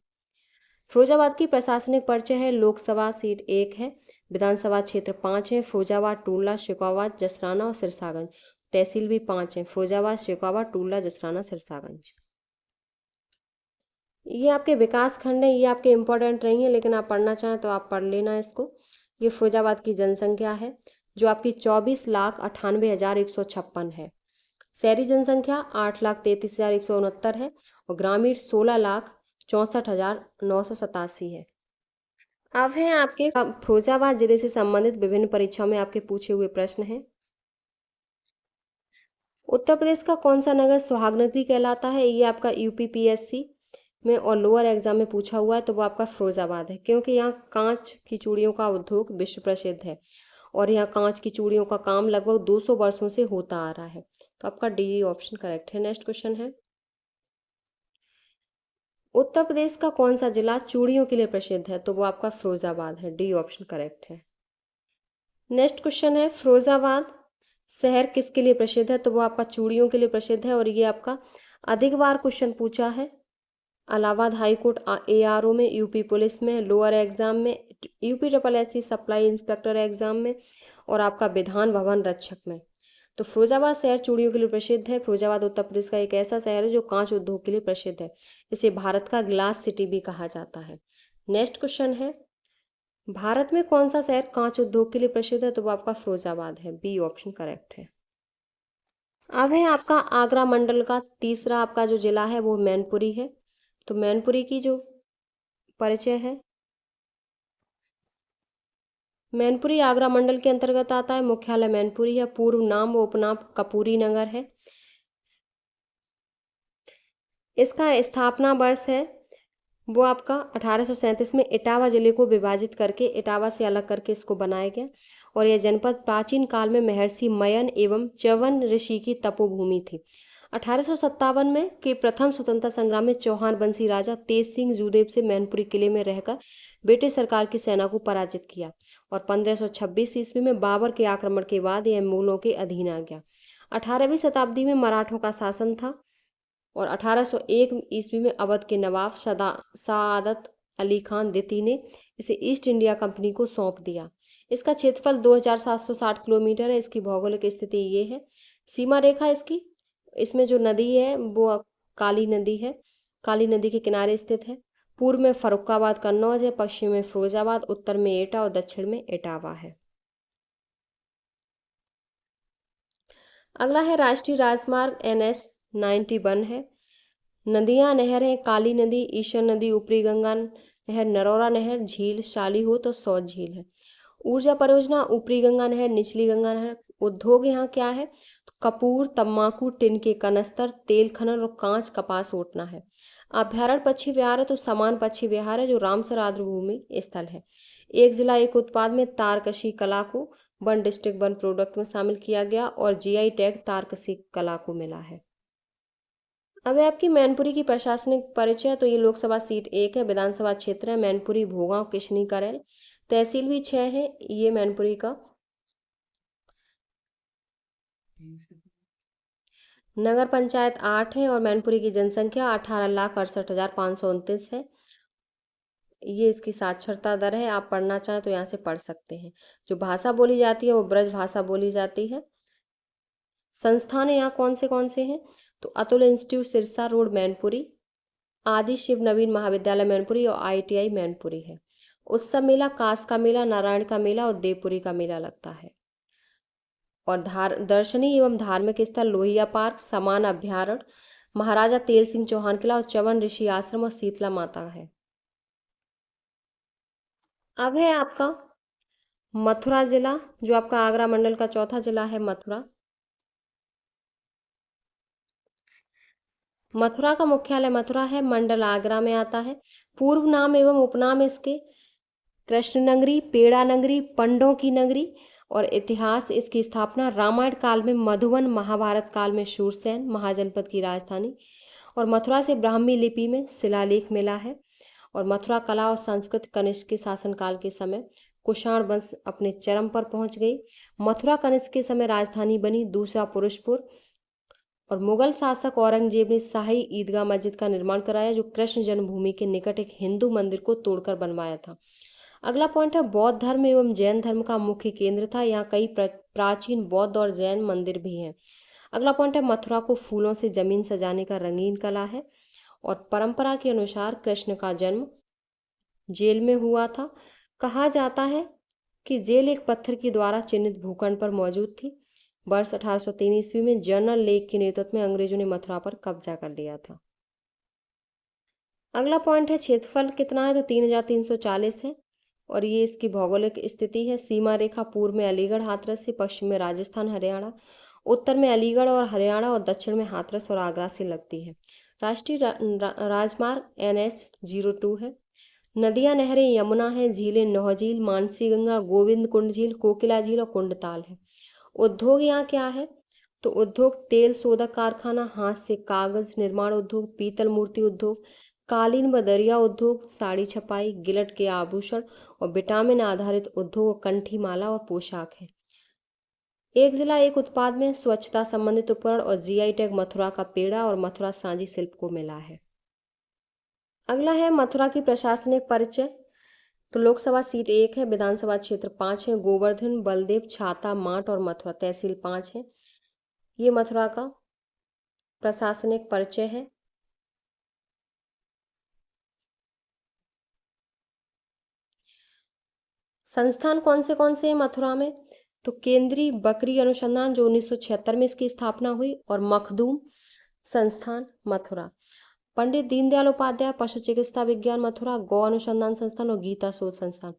S1: फिरोजाबाद की प्रशासनिक परिचय है, लोकसभा सीट 1 है, विधानसभा क्षेत्र 5 है, फिरोजाबाद, टूडला, शेखावाद, जसराना और सिरसागंज। तहसील भी 5 है, फिरोजाबाद, शेखावाद, टूडला, जसराना, सिरसागंज। ये आपके विकास खंड है, ये आपके इम्पोर्टेंट नहीं है लेकिन आप पढ़ना चाहें तो आप पढ़ लेना इसको। ये फिरोजाबाद की जनसंख्या है जो आपकी 24,98,156 है। शहरी जनसंख्या 8,33,169 है और ग्रामीण 16,64,987 है। अब है आपके फिरोजाबाद जिले से संबंधित विभिन्न परीक्षाओं में आपके पूछे हुए प्रश्न हैं। उत्तर प्रदेश का कौन सा नगर सुहागनगरी कहलाता है? ये आपका UPPSC में और लोअर एग्जाम में पूछा हुआ है तो वो आपका फिरोजाबाद है, क्योंकि यहाँ कांच की चूड़ियों का उद्योग विश्व प्रसिद्ध है और यहाँ कांच की चूड़ियों का काम लगभग 200 वर्षों से होता आ रहा है। तो आपका डी ऑप्शन करेक्ट है। नेक्स्ट क्वेश्चन है, उत्तर प्रदेश का कौन सा जिला चूड़ियों के लिए प्रसिद्ध है? तो वो आपका फिरोजाबाद है। डी ऑप्शन करेक्ट है। नेक्स्ट क्वेश्चन है, फिरोजाबाद शहर किसके लिए प्रसिद्ध है? तो वो आपका चूड़ियों के लिए प्रसिद्ध है और ये आपका अधिक बार क्वेश्चन पूछा है। इलाहाबाद हाई कोर्ट ARO में, यूपी पुलिस में, लोअर एग्जाम में, UPSSC सप्लाई इंस्पेक्टर एग्जाम में और आपका विधान भवन रक्षक में। तो फिरोजाबाद शहर चूड़ियों के लिए प्रसिद्ध है। फिरोजाबाद उत्तर प्रदेश का एक ऐसा शहर है जो कांच उद्योग के लिए प्रसिद्ध है। इसे भारत का ग्लास सिटी भी कहा जाता है। नेक्स्ट क्वेश्चन है, भारत में कौन सा शहर कांच उद्योग के लिए प्रसिद्ध है? तो वो आपका फिरोजाबाद है। बी ऑप्शन करेक्ट है। अब है आपका आगरा मंडल का तीसरा आपका जो जिला है वो मैनपुरी है। तो मैनपुरी की जो परिचय है, मैनपुरी आगरा मंडल के अंतर्गत आता है। मुख्यालय मैनपुरी है। पूर्व नाम व उपनाम कपूरी नगर है। इसका स्थापना वर्ष है वो आपका 1837 में इटावा जिले को विभाजित करके, इटावा से अलग करके इसको बनाया गया और यह जनपद प्राचीन काल में महर्षि मयन एवं च्यवन ऋषि की तपोभूमि थी। 1857 में के प्रथम स्वतंत्रता संग्राम में चौहान वंशी राजा तेज सिंह जूदेव से मैनपुरी किले में रहकर ब्रिटिश सरकार की सेना को पराजित किया और 1526 ईस्वी में बाबर के आक्रमण के बाद यह मुगलों के अधीन आ गया। 18वीं शताब्दी में मराठों का शासन था और 1801 ईस्वी में अवध के नवाब सआदत अली खान द्वितीय ने इसे ईस्ट इंडिया कंपनी को सौंप दिया। इसका क्षेत्रफल 2760 किलोमीटर है। इसकी भौगोलिक स्थिति ये है, सीमा रेखा इसकी, इसमें जो नदी है वो काली नदी है, काली नदी के किनारे स्थित है। पूर्व में फर्रुखाबाद कन्नौज है, पश्चिम में फिरोजाबाद, उत्तर में एटा और दक्षिण में इटावा है। अगला है राष्ट्रीय राजमार्ग NH-91 है। नदियां नहरें काली नदी, ईशर नदी, ऊपरी गंगा नहर, नरौरा नहर, झील शालीहोत और सौत झील है। ऊर्जा परियोजना ऊपरी गंगा नहर, निचली गंगा नहर। उद्योग यहाँ क्या है? तो कपूर, तम्बाकू, टिन के कनस्तर, तेल खनन और कांच कपास ओटना है। अभ्यारण्य पक्षी विहार है तो समान पक्षी विहार है जो रामसर आर्द्र भूमि स्थल है। एक जिला एक उत्पाद में तारकशी कला को वन डिस्ट्रिक्ट वन प्रोडक्ट में शामिल किया गया और GI टैग तारकशी कला को मिला है। अब है आपकी मैनपुरी की प्रशासनिक परिचय। तो ये लोकसभा सीट 1 है, विधानसभा क्षेत्र है मैनपुरी, भोगांव, किशनी, करेल। तहसील भी 6 है ये मैनपुरी का। नगर पंचायत 8 है और मैनपुरी की जनसंख्या 18,68,529 है। ये इसकी साक्षरता दर है। आप पढ़ना चाहें तो यहाँ से पढ़ सकते हैं। जो भाषा बोली जाती है वो ब्रज भाषा बोली जाती है। संस्थान यहाँ कौन से हैं? तो अतुल इंस्टीट्यूट सिरसा रोड मैनपुरी, आदि शिव नवीन महाविद्यालय मैनपुरी और IITI मैनपुरी है। उत्सव मेला कास का मेला, नारायण का मेला और देवपुरी का मेला लगता है। और दर्शनीय एवं धार्मिक स्थल लोहिया पार्क, समान अभ्यारण्य, महाराजा तेल सिंह चौहान किला और चवन ऋषि आश्रम और शीतला माता है। अब है आपका मथुरा जिला, जो आपका आगरा मंडल का चौथा जिला है मथुरा। मथुरा का मुख्यालय मथुरा है, मंडल आगरा में आता है। पूर्व नाम एवं उपनाम इसके कृष्ण नगरी, पेड़ा नगरी, पंडों की नगरी। और इतिहास, इसकी स्थापना रामायण काल में मधुवन, महाभारत काल में शूरसेन महाजनपद की राजधानी। और मथुरा से ब्राह्मी लिपि में शिलालेख मिला है। और मथुरा कला और संस्कृति कनिष्क के शासनकाल के समय कुषाण वंश अपने चरम पर पहुंच गई। मथुरा कनिष्क के समय राजधानी बनी। दूसरा पुरुषपुर। और मुगल शासक औरंगजेब ने शाही ईदगाह मस्जिद का निर्माण कराया, जो कृष्ण जन्मभूमि के निकट एक हिंदू मंदिर को तोड़कर बनवाया था। अगला पॉइंट है बौद्ध धर्म एवं जैन धर्म का मुख्य केंद्र था। यहाँ कई प्राचीन बौद्ध और जैन मंदिर भी हैं। अगला पॉइंट है मथुरा को फूलों से जमीन सजाने का रंगीन कला है। और परंपरा के अनुसार कृष्ण का जन्म जेल में हुआ था। कहा जाता है कि जेल एक पत्थर के द्वारा चिन्हित भूखंड पर मौजूद थी। वर्ष 1803 ईस्वी में जनरल लेक के नेतृत्व में अंग्रेजों ने मथुरा पर कब्जा कर लिया था। अगला पॉइंट है क्षेत्रफल कितना है, तो 3340 है। और ये इसकी भौगोलिक स्थिति है। सीमा रेखा पूर्व में अलीगढ़ हाथरस से, पश्चिम में राजस्थान हरियाणा, उत्तर में अलीगढ़ और हरियाणा और दक्षिण में हाथरस और आगरा से लगती है। राष्ट्रीय राजमार्ग NH-02 है। नदियां नहरें यमुना है, झीलें नौह झील, मानसी गंगा, गोविंद कुंड झील, कोकिला झील और कुंडताल है। उद्योग यहाँ क्या है, तो उद्योग तेल शोधक कारखाना, हाथ से कागज निर्माण उद्योग, पीतल मूर्ति उद्योग, कालीन व दरिया उद्योग, साड़ी छपाई, गिलट के आभूषण और विटामिन आधारित उद्योग, कंठी माला और पोशाक है। एक जिला एक उत्पाद में स्वच्छता संबंधित उपकरण और GI टैग मथुरा का पेड़ा और मथुरा सांझी शिल्प को मिला है। अगला है मथुरा की प्रशासनिक परिचय। तो लोकसभा सीट 1 है, विधानसभा क्षेत्र 5 है, गोवर्धन, बलदेव, छाता, माट और मथुरा तहसील 5 है। ये मथुरा का प्रशासनिक परिचय है। संस्थान कौन से हैं मथुरा में, तो केंद्रीय बकरी अनुसंधान, जो 1976 में इसकी स्थापना हुई, और मखदूम संस्थान मथुरा, पंडित दीनदयाल उपाध्याय पशु चिकित्सा विज्ञान मथुरा, गौ अनुसंधान संस्थान और गीता शोध संस्थान।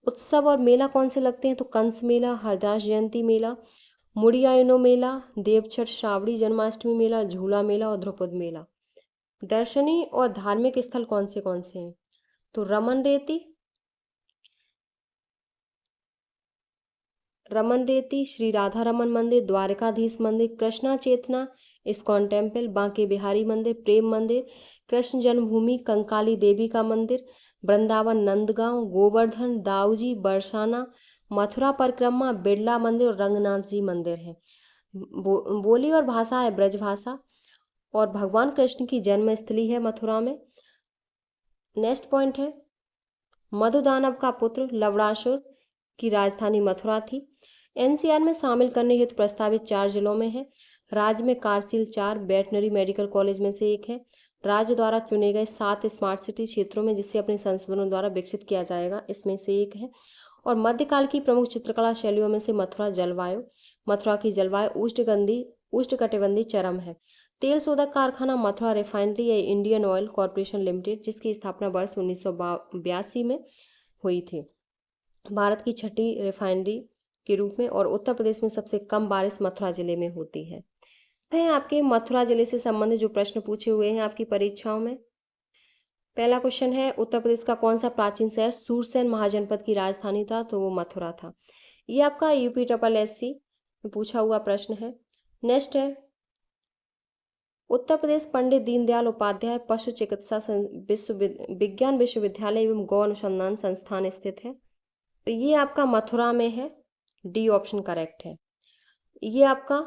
S1: उत्सव और मेला कौन से लगते हैं, तो कंस मेला, हरदास जयंती मेला, मुड़ियाइनो मेला, देवछठ, श्रावणी जन्माष्टमी मेला, झूला मेला और ध्रुपद मेला। दर्शनीय और धार्मिक स्थल कौन से हैं, तो रमन रेती, श्री राधा रमन मंदिर, द्वारकाधीश मंदिर, कृष्णा चेतना इस्कॉन टेम्पल, बांके बिहारी मंदिर, प्रेम मंदिर, कृष्ण जन्मभूमि, कंकाली देवी का मंदिर, वृंदावन नंदगांव, गोवर्धन, दाऊजी, बरसाना, मथुरा परिक्रमा, बिरला मंदिर और रंगनाथ जी मंदिर है। बोली और भाषा है ब्रज भाषा। और भगवान कृष्ण की जन्मस्थली है मथुरा में। नेक्स्ट पॉइंट है मधुदानव का पुत्र लवणासुर की राजधानी मथुरा थी। NCR में शामिल करने हेतु प्रस्तावित 4 जिलों में है। राज्य में कारसील 4 वेटनरी मेडिकल कॉलेज में से एक है। राज्य द्वारा चुने गए 7 स्मार्ट सिटी क्षेत्रों में जिसे अपने संशोधनों द्वारा विकसित किया जाएगा, इसमें से एक है। और मध्यकाल की प्रमुख चित्रकला शैलियों में से मथुरा की जलवायु उष्णकटिबंधीय चरम है। तेल शोधक कारखाना मथुरा रिफाइनरी या इंडियन ऑयल कॉरपोरेशन लिमिटेड, जिसकी स्थापना वर्ष 1982 में हुई थी, भारत की छठी रिफाइनरी के रूप में। और उत्तर प्रदेश में सबसे कम बारिश मथुरा जिले में होती है। आपके मथुरा जिले से संबंधित जो प्रश्न पूछे हुए हैं आपकी परीक्षाओं में, पहला क्वेश्चन है उत्तर प्रदेश का कौन सा प्राचीन शहर शूरसेन महाजनपद की राजधानी था, तो वो मथुरा था। ये आपका UPSSC में पूछा हुआ प्रश्न है। नेक्स्ट है उत्तर प्रदेश पंडित दीनदयाल उपाध्याय पशु चिकित्सा विज्ञान विश्वविद्यालय एवं गौ अनुसंधान संस्थान स्थित है, तो ये आपका मथुरा में है। D ऑप्शन करेक्ट है। ये आपका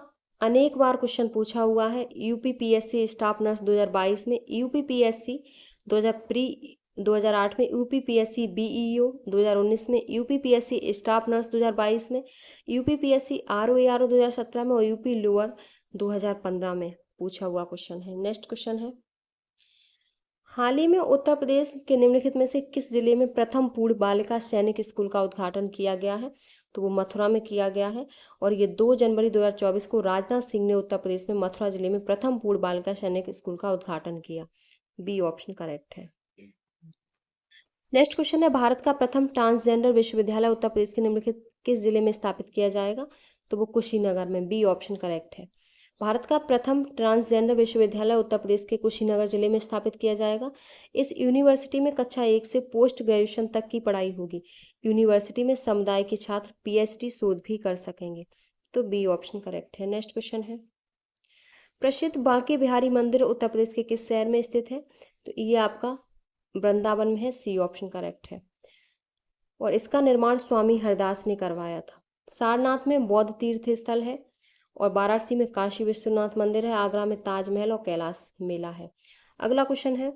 S1: अनेक बार क्वेश्चन पूछा हुआ है। UPPSC स्टाफ नर्स 2022 में, UPPSC 2008 में, UPPSC BEO 2019 में, UPPSC स्टाफ नर्स 2022 में, UPPSC ROARO 2017 में और UP लोअर 2015 में पूछा हुआ क्वेश्चन है। नेक्स्ट क्वेश्चन है, हाल ही में उत्तर प्रदेश के निम्नलिखित में से किस जिले में प्रथम पूर्ण बालिका सैनिक स्कूल का उद्घाटन किया गया है? तो वो मथुरा में किया गया है और ये 2 जनवरी 2024 को राजनाथ सिंह ने उत्तर प्रदेश में मथुरा जिले में प्रथम पूर्ण बालिका सैनिक स्कूल का उद्घाटन किया। बी ऑप्शन करेक्ट है। नेक्स्ट क्वेश्चन है, भारत का प्रथम ट्रांसजेंडर विश्वविद्यालय उत्तर प्रदेश के निम्नलिखित किस जिले में स्थापित किया जाएगा? तो वो कुशीनगर में। बी ऑप्शन करेक्ट है। भारत का प्रथम ट्रांसजेंडर विश्वविद्यालय उत्तर प्रदेश के कुशीनगर जिले में स्थापित किया जाएगा। इस यूनिवर्सिटी में कक्षा 1 से पोस्ट ग्रेजुएशन तक की पढ़ाई होगी। यूनिवर्सिटी में समुदाय के छात्र पीएचडी शोध भी कर सकेंगे। तो बी ऑप्शन करेक्ट है। नेक्स्ट क्वेश्चन है, प्रसिद्ध बांके बिहारी मंदिर उत्तर प्रदेश के किस शहर में स्थित है? तो ये आपका वृंदावन में है। सी ऑप्शन करेक्ट है और इसका निर्माण स्वामी हरदास ने करवाया था। सारनाथ में बौद्ध तीर्थ स्थल है और वाराणसी में काशी विश्वनाथ मंदिर है। आगरा में ताजमहल और कैलाश मेला है। अगला क्वेश्चन है,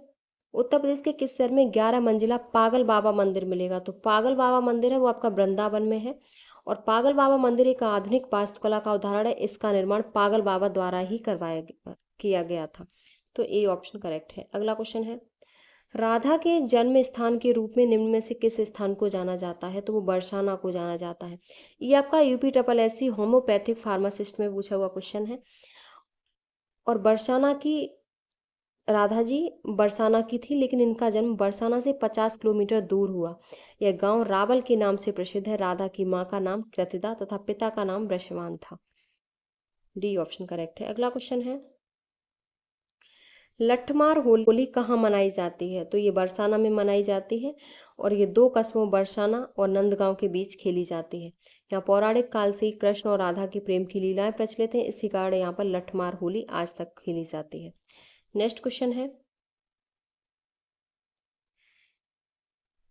S1: उत्तर प्रदेश के किस शहर में 11 मंजिला पागल बाबा मंदिर मिलेगा? तो पागल बाबा मंदिर है वो आपका वृंदावन में है और पागल बाबा मंदिर एक आधुनिक वास्तुकला का उदाहरण है। इसका निर्माण पागल बाबा द्वारा ही किया गया था। तो ए ऑप्शन करेक्ट है। अगला क्वेश्चन है, राधा के जन्म स्थान के रूप में निम्न में से किस स्थान को जाना जाता है? तो वो बरसाना को जाना जाता है। ये आपका UP triple SC homeopathic pharmacist में पूछा हुआ क्वेश्चन है और बरसाना की राधा जी बरसाना की थी, लेकिन इनका जन्म बरसाना से 50 किलोमीटर दूर हुआ। यह गांव रावल के नाम से प्रसिद्ध है। राधा की मां का नाम कृतिदा तथा पिता का नाम वृषवान था। डी ऑप्शन करेक्ट है। अगला क्वेश्चन है, लठमार होली कहाँ मनाई जाती है? तो ये बरसाना में मनाई जाती है और ये 2 कस्बों बरसाना और नंदगांव के बीच खेली जाती है। यहाँ पौराणिक काल से ही कृष्ण और राधा की प्रेम की लीलाएं प्रचलित हैं। इसी कारण यहाँ पर लठमार होली आज तक खेली जाती है। नेक्स्ट क्वेश्चन है,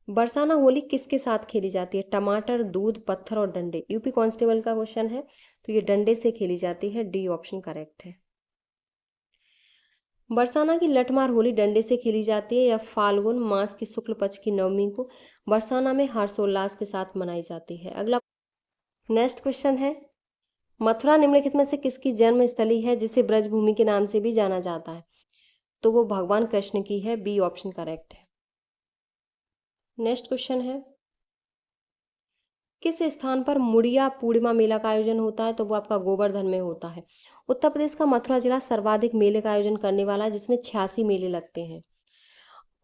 S1: बरसाना होली किसके साथ खेली जाती है? टमाटर, दूध, पत्थर और डंडे। यूपी कांस्टेबल का क्वेश्चन है तो ये डंडे से खेली जाती है। डी ऑप्शन करेक्ट है। बरसाना की लठमार होली डंडे से खेली जाती है। यह फाल्गुन मास की शुक्ल पक्ष की नवमी को बरसाना में हर्षोल्लास के साथ मनाई जाती है। अगला नेक्स्ट क्वेश्चन है, मथुरा निम्नलिखित में से किसकी जन्म स्थली है जिसे ब्रजभूमि के नाम से भी जाना जाता है? तो वो भगवान कृष्ण की है। बी ऑप्शन करेक्ट है। नेक्स्ट क्वेश्चन है, किस स्थान पर मुड़िया पूर्णिमा मेला का आयोजन होता है? तो वो आपका गोवर्धन में होता है। उत्तर प्रदेश का मथुरा जिला सर्वाधिक मेले का आयोजन करने वाला है, जिसमें 86 मेले लगते हैं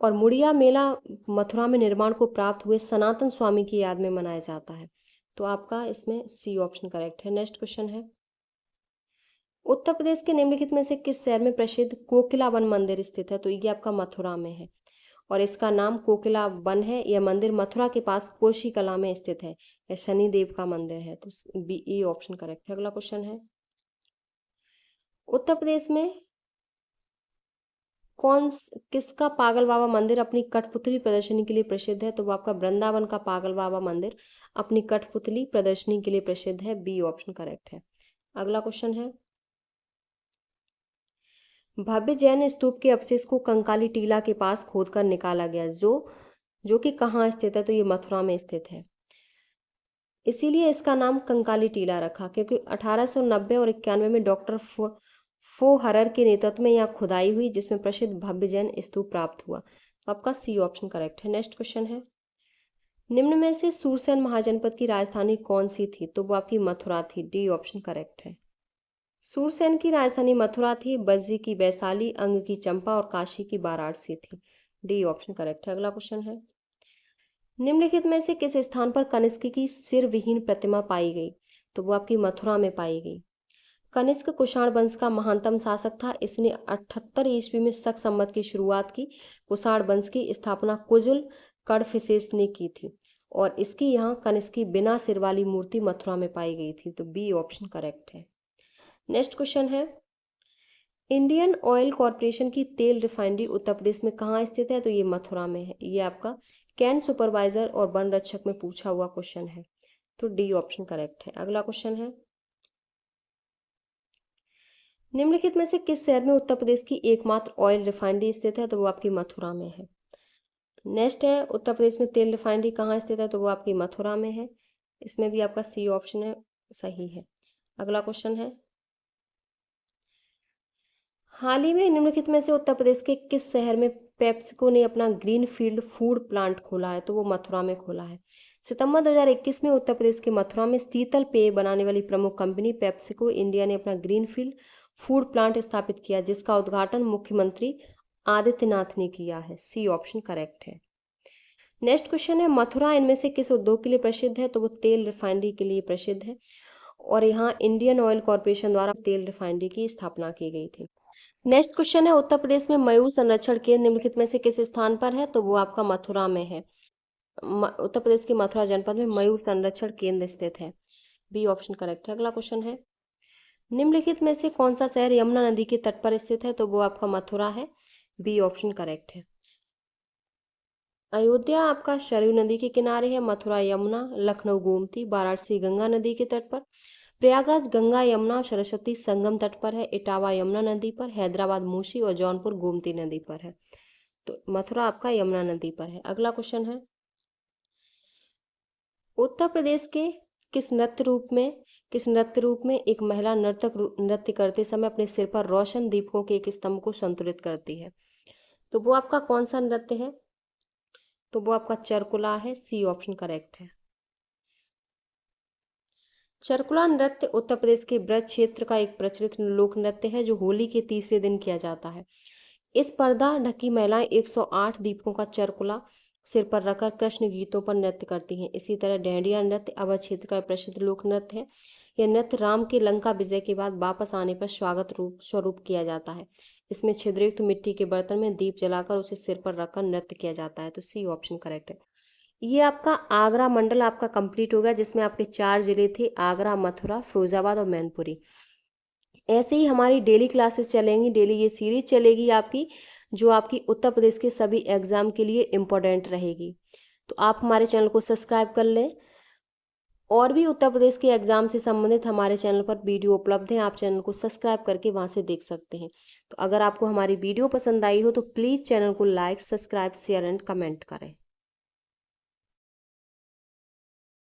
S1: और मुड़िया मेला मथुरा में निर्माण को प्राप्त हुए सनातन स्वामी की याद में मनाया जाता है। तो आपका इसमें सी ऑप्शन करेक्ट है। नेक्स्ट क्वेश्चन है, उत्तर प्रदेश के निम्नलिखित में से किस शहर में प्रसिद्ध कोकिला वन मंदिर स्थित है? तो ये आपका मथुरा में है और इसका नाम कोकिला वन है। यह मंदिर मथुरा के पास कोशी कला में स्थित है। यह शनि देव का मंदिर है। तो बी ए ऑप्शन करेक्ट है। अगला क्वेश्चन है, उत्तर प्रदेश में किसका पागल बाबा मंदिर अपनी कठपुतली प्रदर्शनी के लिए प्रसिद्ध है? तो वो आपका वृंदावन का पागल बाबा मंदिर अपनी कठपुतली प्रदर्शनी के लिए प्रसिद्ध है। बी ऑप्शन करेक्ट है। अगला क्वेश्चन है, भव्य जैन स्तूप के अवशेष को कंकाली टीला के पास खोदकर निकाला गया, जो कि कहाँ स्थित है? तो ये मथुरा में स्थित है। इसीलिए इसका नाम कंकाली टीला रखा, क्योंकि 1890 और 91 में डॉक्टर फो हरर के नेतृत्व में यहाँ खुदाई हुई, जिसमें प्रसिद्ध भव्य जैन स्तूप प्राप्त हुआ। तो आपका सी ऑप्शन करेक्ट है। नेक्स्ट क्वेश्चन है, निम्न में से सूरसेन महाजनपद की राजधानी कौन सी थी? तो वो आपकी मथुरा थी। डी ऑप्शन करेक्ट है। सूरसेन की राजधानी मथुरा थी। बज्जी की वैशाली, अंग की चंपा और काशी की वाराणसी थी। डी ऑप्शन करेक्ट है। अगला क्वेश्चन है, निम्नलिखित में से किस स्थान पर कनिष्क की सिर विहीन प्रतिमा पाई गई? तो वो आपकी मथुरा में पाई गई। कनिष्क कुषाण वंश का महानतम शासक था। इसने 78 ईस्वी में शक संवत की शुरुआत की। कुषाण वंश की स्थापना कुजुल कड़फिसेस ने की थी और इसकी यहाँ कनिष्क की बिना सिर वाली मूर्ति मथुरा में पाई गई थी। तो बी ऑप्शन करेक्ट है। नेक्स्ट क्वेश्चन है, इंडियन ऑयल कॉरपोरेशन की तेल रिफाइनरी उत्तर प्रदेश में कहाँ स्थित है? तो ये मथुरा में है। ये आपका कैन सुपरवाइजर और वन रक्षक में पूछा हुआ क्वेश्चन है। तो डी ऑप्शन करेक्ट है। अगला क्वेश्चन है, निम्नलिखित में से किस शहर में उत्तर प्रदेश की एकमात्र ऑयल रिफाइनरी स्थित है? तो वो आपकी मथुरा में है। नेक्स्ट है, उत्तर प्रदेश में तेल रिफाइनरी कहाँ स्थित है? तो वो आपकी मथुरा में है। इसमें भी आपका सी ऑप्शन है, सही है। अगला क्वेश्चन है, हाल ही में निम्नलिखित में से उत्तर प्रदेश के किस शहर में पेप्सिको ने अपना ग्रीनफील्ड फूड प्लांट खोला है? तो वो मथुरा में खोला है। सितंबर 2021 में उत्तर प्रदेश के मथुरा में शीतल पेय बनाने वाली प्रमुख कंपनी पेप्सिको इंडिया ने अपना ग्रीनफील्ड फूड प्लांट स्थापित किया, जिसका उद्घाटन मुख्यमंत्री आदित्यनाथ ने किया है। सी ऑप्शन करेक्ट है। नेक्स्ट क्वेश्चन है, मथुरा इनमें से किस उद्योग के लिए प्रसिद्ध है? तो वो तेल रिफाइनरी के लिए प्रसिद्ध है और यहाँ इंडियन ऑयल कॉरपोरेशन द्वारा तेल रिफाइनरी की स्थापना की गई थी। नेक्स्ट क्वेश्चन है, उत्तर प्रदेश में मयूर संरक्षण केंद्र निम्नलिखित में से किस स्थान पर है? तो वो आपका मथुरा में है। उत्तर प्रदेश के मथुरा जनपद में मयूर संरक्षण केंद्र स्थित है। बी ऑप्शन करेक्ट है। अगला क्वेश्चन है, निम्नलिखित में से कौन सा शहर यमुना नदी के तट पर स्थित है? तो वो आपका मथुरा है। बी ऑप्शन करेक्ट है। अयोध्या आपका सरयू नदी के किनारे है, मथुरा यमुना, लखनऊ गोमती, वाराणसी गंगा नदी के तट पर, प्रयागराज गंगा यमुना और सरस्वती संगम तट पर है, इटावा यमुना नदी पर, हैदराबाद मूसी और जौनपुर गोमती नदी पर है। तो मथुरा आपका यमुना नदी पर है। अगला क्वेश्चन है, उत्तर प्रदेश के किस नृत्य रूप में एक महिला नर्तक नृत्य करते समय अपने सिर पर रोशन दीपकों के एक स्तंभ को संतुलित करती है? तो वो आपका कौन सा नृत्य है? तो वो आपका चरकुला है। सी ऑप्शन करेक्ट है। चरकुला नृत्य उत्तर प्रदेश के ब्रज क्षेत्र का एक प्रचलित लोक नृत्य है जो होली के तीसरे दिन किया जाता है। इस पर्दा ढकी महिलाएं 108 दीपकों का चरकुला सिर पर रखकर कृष्ण गीतों पर नृत्य करती हैं। इसी तरह डेहडिया नृत्य अवध क्षेत्र का प्रसिद्ध लोक नृत्य है। यह नृत्य राम के लंका विजय के बाद वापस आने पर स्वागत रूप स्वरूप किया जाता है। इसमें छिद्रयुक्त मिट्टी के बर्तन में दीप जलाकर उसे सिर पर रखकर नृत्य किया जाता है। तो सी ऑप्शन करेक्ट है। ये आपका आगरा मंडल आपका कंप्लीट हो गया, जिसमें आपके 4 जिले थे, आगरा, मथुरा, फिरोजाबाद और मैनपुरी। ऐसे ही हमारी डेली क्लासेस चलेंगी, डेली ये सीरीज चलेगी आपकी, जो आपकी उत्तर प्रदेश के सभी एग्जाम के लिए इम्पोर्टेंट रहेगी। तो आप हमारे चैनल को सब्सक्राइब कर लें। और भी उत्तर प्रदेश के एग्जाम से संबंधित हमारे चैनल पर वीडियो उपलब्ध है, आप चैनल को सब्सक्राइब करके वहां से देख सकते हैं। तो अगर आपको हमारी वीडियो पसंद आई हो तो प्लीज़ चैनल को like, subscribe, share and comment करें।